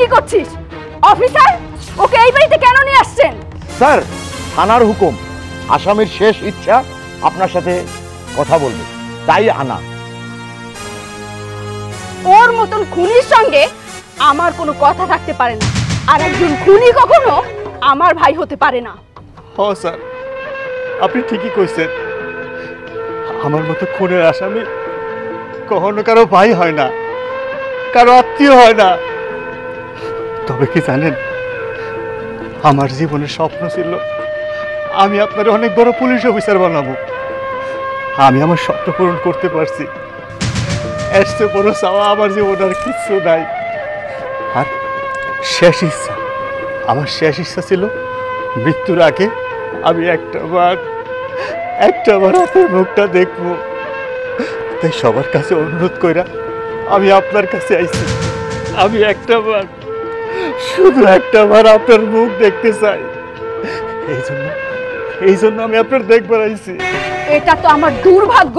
কি করছিস? অফিসার, ওকে এই বাড়িতে কেন নিয়ে আসছেন? স্যার, থানার হুকুম, আসামির শেষ ইচ্ছা আপনার সাথে কথা বলবে, তাই আনা। ওর মতন খুনির সঙ্গে আমার কোনো কথা থাকতে পারে না, আর একজন খুনি কখনো আমার ভাই হতে পারে না। হ্যাঁ স্যার, আপনি ঠিকই কইছেন। আমার মতো খুনের আসামি কখনো কারো ভাই হয় না, কারো আত্মীয় হয় না। তবে কি জানেন, আমার জীবনের স্বপ্ন ছিল আমি আপনার অনেক বড় পুলিশ অফিসার বানাবো। আমি আমার স্বপ্ন পূরণ করতে পারছি। এর চেয়ে বড় চাওয়া আমার জীবন আর কিছু নাই। আর শেষ ইচ্ছা, আমার শেষ ইচ্ছা ছিল মৃত্যুর আগে আমি একটাবার আপনার মুখটা দেখবো। তাই সবার কাছে অনুরোধ কইরা আমি আপনার কাছে আইছি। আমি শুধু একটাবার আপনার মুখ দেখতে চাই। এই জন্য আমি আপনার দেখবার আইছি। এটা তো আমার দুর্ভাগ্য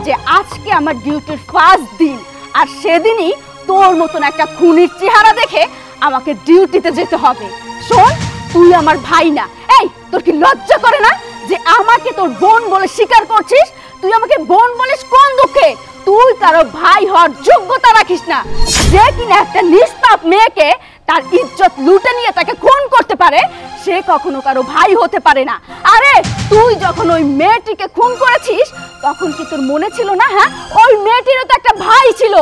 যে আজকে আমার ডিউটির ফার্স্ট দিন, আর সেদিনই তোর মতন একটা খুনির চেহারা দেখে আমাকে ডিউটিতে যেতে হবে। শোন, তুই আমার ভাই না। এই, তোর কি লজ্জা করে না যে আমাকে তোর বোন বলে স্বীকার করছিস? তুই আমাকে বোন বলিস কোন দুঃখে? তুই কারো ভাই হওয়ার যোগ্যতা রাখিস না। যে কিনা একটা নিষ্পাপ মেয়েকে তার ইজ্জত লুটে নিয়ে তাকে খুন করতে পারে, সে কখনো কারো ভাই হতে পারে না। আরে তুই যখন ওই মেয়েটিকে খুন করেছিস, তখন কি তোর মনে ছিল না? হ্যাঁ, ওই মেয়েটিরও তো একটা ভাই ছিল।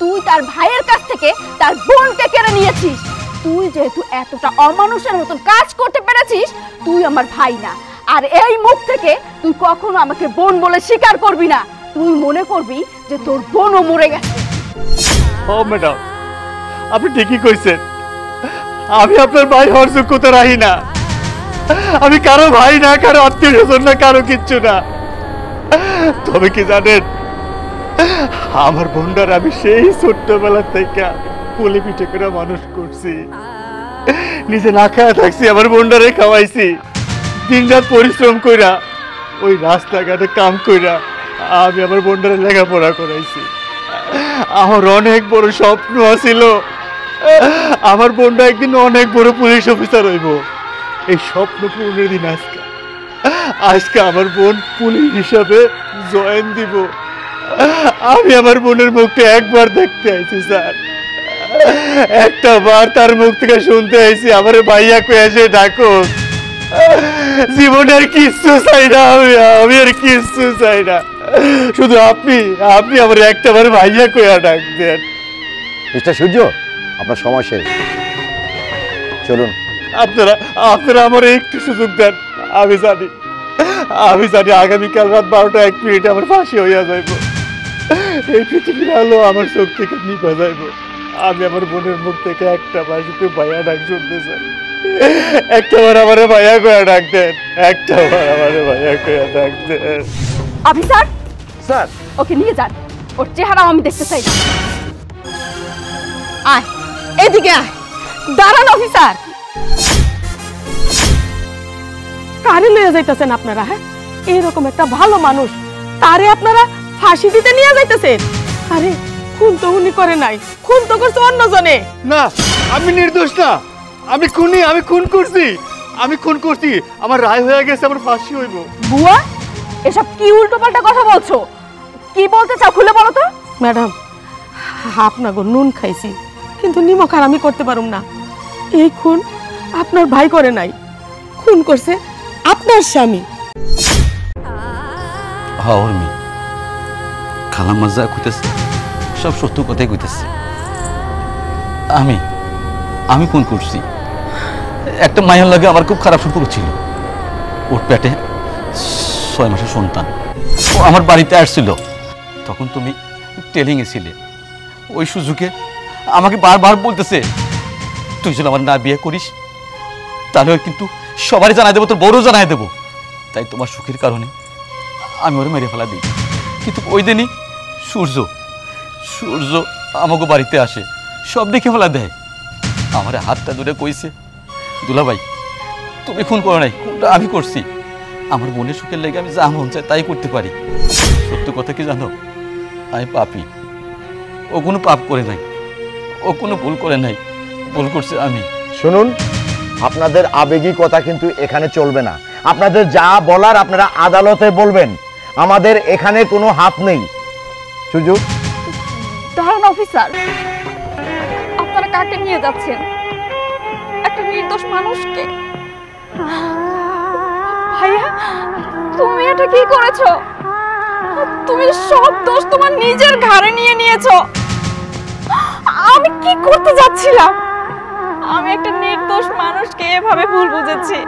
তুই তার ভাইয়ের কাছ থেকে তার বোনকে কেড়ে নিয়েছিস। তুই যেহেতু এতটা অমানুষের মতন কাজ করতে পেরেছিস, তুই আমার ভাই না। আর এই মুখ থেকে তুই কখনো আমাকে বোন বলে স্বীকার করবি না। তুই মনে করবি যে তোর বোনও মরে গেছে। ও ম্যাডাম, আপনি ঠিকই কইছেন। আমি আপনার ভাই হওয়ার যোগ্যতা রাখি না। আমি কারো ভাই না, কারো আত্মীয় স্বজন না, কারো কিচ্ছু না। তবে কি জানেন, আমার বোনটার আমি সেই ছোট্টবেলা থেকে পুলি পিঠে করে মানুষ করছি। নিজে না খাওয়া থাকছি, আমার বোনটারে খাওয়াইছি। দিনরাত পরিশ্রম কইরা ওই রাস্তাঘাটে কাম কইরা আমি আমার বোনটারে লেখাপড়া করাইছি। আমার অনেক বড় স্বপ্ন ছিল আমার বোনটা একদিন অনেক বড় পুলিশ অফিসার হইব। এই স্বপ্ন পূরণের দিন আজকে আমার বোন পুলিশ হিসাবে জয়েন দিব। আমি আমার বোনের মুখটা একবার দেখতে আইছি স্যার, একটা বার তার মুখ থেকে শুনতে আইছি আমার ভাইয়া কয়ে এসে ডাকো। জীবনের কিচ্ছু চাই না, আমি আর কিচ্ছু চাই না। শুধু আপনি আমার একটাবার ভাইয়া কয়া ডাক দেন। মিস্টার সূর্য, আপনার সময় শেষ, চলুন। আপনারা আমার একটু সুযোগ দেন। আমি জানি আগামীকাল রাত 12:01 আমার ফাঁসি হইয়া যাইব। এই পৃথিবীর আলো আমার চোখ থেকে নিভা যাইব। আমি আমার বোনের মুখ থেকে একটা বার শুধু ভাইয়া ডাক শুনতে চাই। একটাবার আমার ভাইয়া কয়া ডাক দেন, একটাবার আমার ভাইয়া কয়া ডাক দেন। অফিসার স্যার, ওকে নিয়ে যান, ওর চেহারাও আমি দেখতে চাই। আয়, এদিকে আয়। দাঁড়ান অফিসার। কারে লয়ে যাইতেছেন আপনারা? হ্যাঁ, এরকম একটা ভালো মানুষ, তারে আপনারা ফাঁসি দিতে নিয়ে যাইতেছেন? আরে খুন তো উনি করে নাই, খুন তো করছে অন্যজনে। না, আমি নির্দোষ না। আমি খুন করছি। আমার রায় হয়ে গেছে, আমার ফাঁসি হইব। বুয়া, এসব কি উল্টোপাল্টা কথা বলছো? কি বলতে চাও খুলে বলো তো। ম্যাডাম, আপনাকে নুন খাইছি, কিন্তু নিমক আর আমি করতে পারুম না। এই খুন আপনার ভাই করে নাই, খুন করছে আপনার স্বামী। হর্মি খালা মজা কইতেছে, সব সত্য কথাই কইতেছে। আমি খুন করছি। একটা মায়ের লাগে আমার খুব খারাপ সম্পর্ক ছিল। ওর পেটে 6 মাসের সন্তান। ও আমার বাড়িতে আসছিল, তখন তুমি ট্রেনিংয়ে ছিলে। ওই সুযোগে আমাকে বারবার বলতেছে, তুই যদি আমার না বিয়ে করিস তাহলে কিন্তু সবারই জানাই দেবো, তোর বড়ও জানাই দেবো। তাই তোমার সুখের কারণে আমি ওরে মেরে ফেলা দিই। কিন্তু ওই দিনই সূর্য আমাকে বাড়িতে আসে, সব দেখে ফেলা দেয়। আমার হাতটা ধরে কইছে, দুলাভাই তুমি খুন করো নাই, খুনটা আমি করছি। আমার বোনের সুখের লেগে আমি যা মন চাই তাই করতে পারি। সত্য কথা কি জানো, আমি পাপী। ও কোনো পাপ করে নাই, ও কোনো ভুল করে নাই। ভুল করছি আমি। শুনুন, আপনাদের আবেগী কথা কিন্তু এখানে চলবে না। আপনাদের যা বলার আপনারা আদালতে বলবেন, আমাদের এখানে কোনো হাত নেই। সুজু, দাঁড়ান অফিসার, আপনারা কাকে নিয়ে যাচ্ছেন? একটা নির্দোষ মানুষকে। ভাইয়া, তুমি এটা কি করেছো? তুমি সব দোষ তোমার নিজের ঘাড়ে নিয়ে নিয়েছো। আমি কি করতে যাচ্ছিলাম? আমি একটা নির্দোষ মানুষকে এভাবে ভুল বুঝেছি।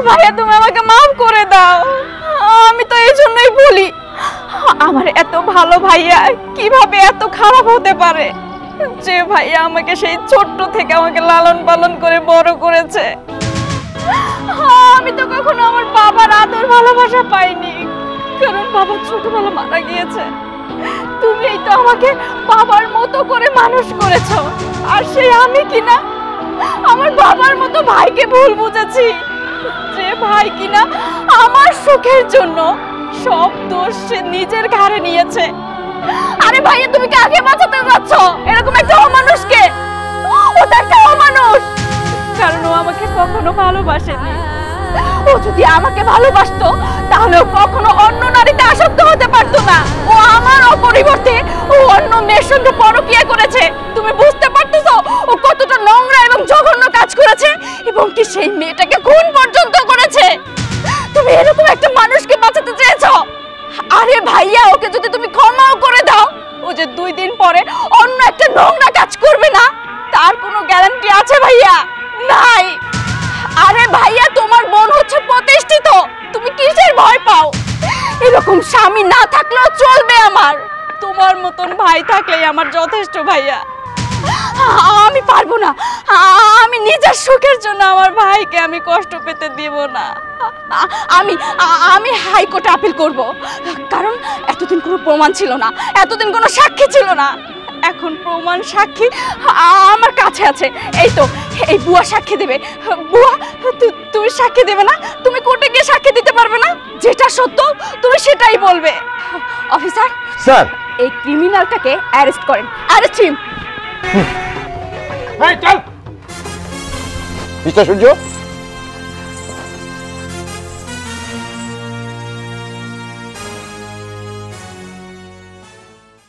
ভাইয়া, তুমি আমাকে মাফ করে দাও। আমি তো এই জন্যই বলি, আমার এত ভালো ভাইয়া কিভাবে এত খারাপ হতে পারে? যে ভাইয়া আমাকে সেই ছোট্ট থেকে আমাকে লালন পালন করে বড় করেছে। আমি তো কখনো আমার বাবার আদর ভালোবাসা পাইনি, কারণ বাবা ছোটবেলা মারা গিয়েছে। তুমিই তো আমাকে বাবার মতো করে মানুষ করেছো, আর সেই আমি কিনা আমার বাবার মতো ভাইকে ভুল বুঝেছি। যে ভাই কিনা আমার সুখের জন্য সব দোষ সে নিজের ঘাড়ে নিয়েছে। আরে ভাইয়া, তুমি কাকে বাঁচাতে যাচ্ছ? এরকম একটা অমানুষকে। ও তো একটা অমানুষ, কারণ ও আমাকে কখনো ভালোবাসেনি। ও যদি আমাকে ভালোবাসতো তাহলে ও কখনো অন্য নারীতে আসক্ত হতে পারতো না। ও আমার পরিবর্তে ও অন্য মেয়ের সঙ্গে পরকীয়া করেছে। তুমি বুঝতে পারতেছো ও কতটা নোংরা এবং জঘন্য কাজ করেছে, এবং কি সেই মেয়েটাকে খুন পর্যন্ত করেছে? তুমি এরকম একটা মানুষকে বাঁচাতে চেয়েছো? আরে ভাইয়া, ওকে যদি তুমি ক্ষমাও করে দাও, ও যে 2 দিন পরে অন্য একটা নোংরা কাজ করবে না, তার কোনো গ্যারান্টি আছে ভাইয়া? নাই। আরে ভাইয়া, তোমার বোন হচ্ছে প্রতিষ্ঠিত, তুমি কিসের ভয় পাও? এরকম স্বামী না থাকলেও চলবে আমার। তোমার মতন ভাই থাকলেই আমার যথেষ্ট ভাইয়া। আমি পারবো না, আমি নিজের সুখের জন্য আমার ভাইকে আমি কষ্ট পেতে দিব না। আমি হাইকোর্টে আপিল করব, কারণ এতদিন কোনো প্রমাণ ছিল না, এতদিন কোনো সাক্ষী ছিল না। এখন প্রমাণ সাক্ষী আমার কাছে আছে। এই তো, এই বুয়া সাক্ষী দেবে। বুয়া, তুমি সাক্ষী দেবে না? তুমি কোর্টে গিয়ে সাক্ষী দিতে পারবে না? যেটা সত্য তুমি সেটাই বলবে। অফিসার স্যার, এই ক্রিমিনালটাকে অ্যারেস্ট করেন। Arrest him. মিস্টার সূর্য,